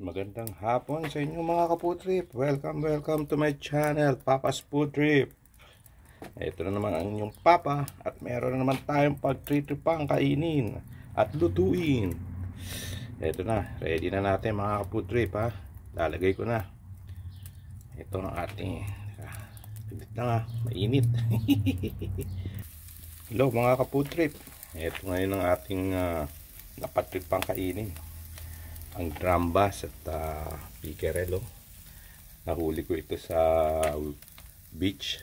Magandang hapon sa inyo mga kaputrip. Welcome to my channel, Papa's Food Trip. Ito na naman ang inyong Papa at meron na naman tayong pagtritripang kainin at lutuin. Ito na, ready na natin mga kaputrip ha. Lalagay ko na. Ito ang ating pilit na nga, mainit. Hello mga kaputrip. Ito ngayon ang ating napatripang kainin. Ang drum bass at pikerelo. Nahuli ko ito sa beach,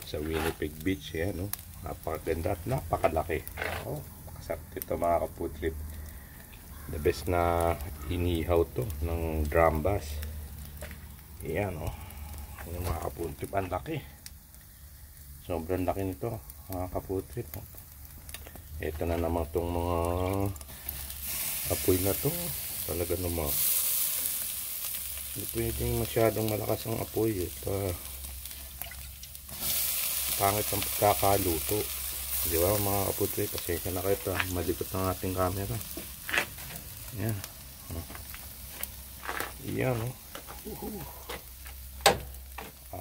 sa Winnipeg Beach. Yan, no? Napakaganda at napakalaki. Napakasarap ito mga kaputrip. The best na inihaw to ng drum bass. Yan, no? Yung mga kaputrip, ang laki. Sobrang laki nito mga kaputrip. Ito na naman itong mga apoy na to, talaga naman hindi pwedeng masyadong malakas ang apoy pangit ang pagkakaluto, di ba mga kaputri? Pasensya na kayo, malikot ang ating camera. Yan, yan, no?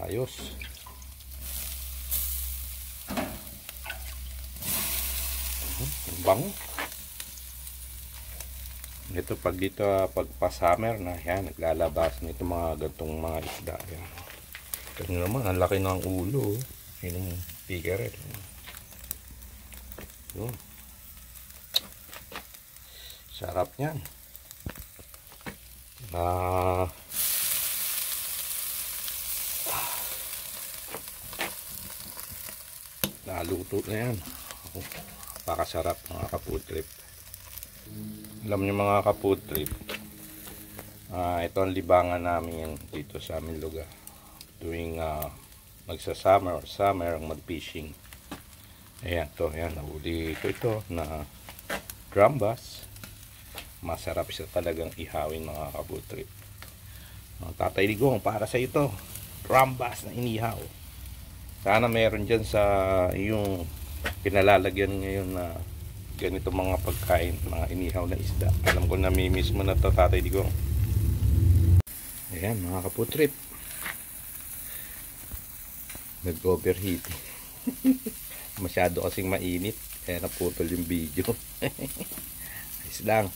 Ayos. Ang bango. Ito pag dito, pag pa-summer na yan, naglalabas nito mga gantong mga isda yan. Ito naman, ang laki ng ulo. Yun ang pigeret. Yun. Sarap yan. Naluto na yan. Pakasarap mga kaputrip. Alam nyo mga kaputrip, ito ang libangan namin dito sa aming lugar tuwing magsa-summer or summer ang mag-fishing. Ayan to, ayan, nahuli ko ito na drum bass. Masarap siya talagang ihawin mga kaputrip. Tatay Digong, para sa ito, drum bass na inihaw. Sana meron dyan sa yung pinalalagyan ngayon na ganito mga pagkain, mga inihaw na isda. Alam ko namimiss mo na to, Tatay Digong. Ayan mga kaputrip, nag-overheat. Masyado kasing mainit kaya naputol yung video. Ayos lang,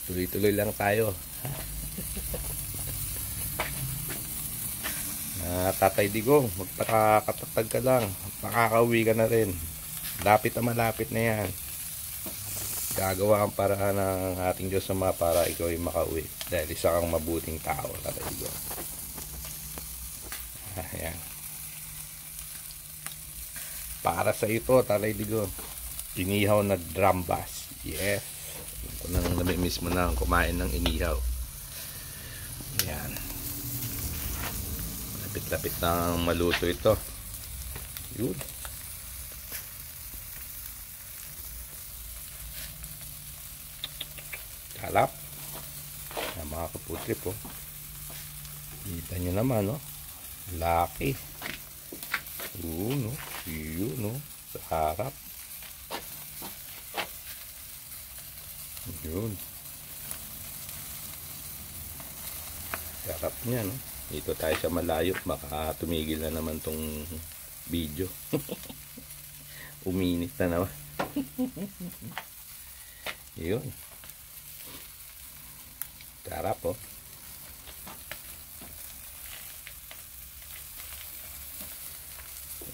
tuloy-tuloy lang tayo. Tatay Digong, magpakakatatag ka lang, makakauwi ka na rin. Lapit na malapit na yan. Gagawa ang paraan ng ating Diyos Ama para ikaw ay makauwi, dahil isa kang mabuting tao, Tatay Digong. Ayan. Para sa ito, Tatay Digong, inihaw na drum bass. Yes. Kung nang namimiss mo na kumain ng inihaw. Ayan. Lapit-lapit na maluto ito. Yun. Kalap na mga kaputrip po. Kita nyo naman, no? Laki. No? Yun, no? Sa harap. Yun. Sarap niya, no? Dito tayo sa malayo, baka tumigil na naman tong video. Uminit na naman. Yun. Sarap po.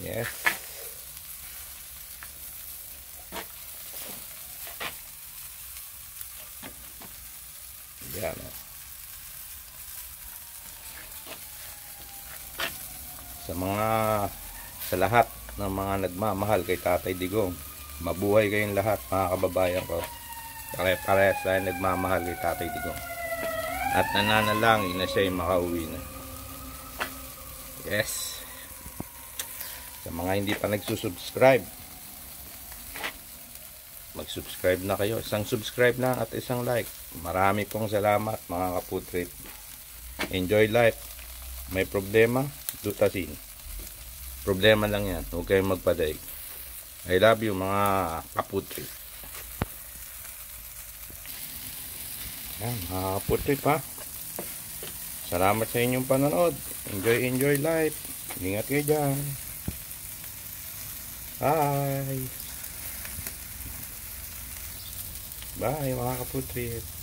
Yes. Yan. Sa lahat ng mga nagmamahal kay Tatay Digong, mabuhay kayong lahat mga kababayan ko. Pare-parehas tayo nagmamahal kay Tatay Digong. At nananalangin na siya ay makauwi na. Yes. Sa mga hindi pa nagsusubscribe, mag-subscribe na kayo. Isang subscribe lang at isang like. Marami pong salamat mga kaputrip. Enjoy life. May problema, dutasin. Problema lang yan. Huwag kayong magpadaig. I love you mga kaputrip. Yan, mga kaputrip ha. Salamat sa inyong panonood. Enjoy life. Ingat kayo dyan. Bye. Bye mga kaputrip.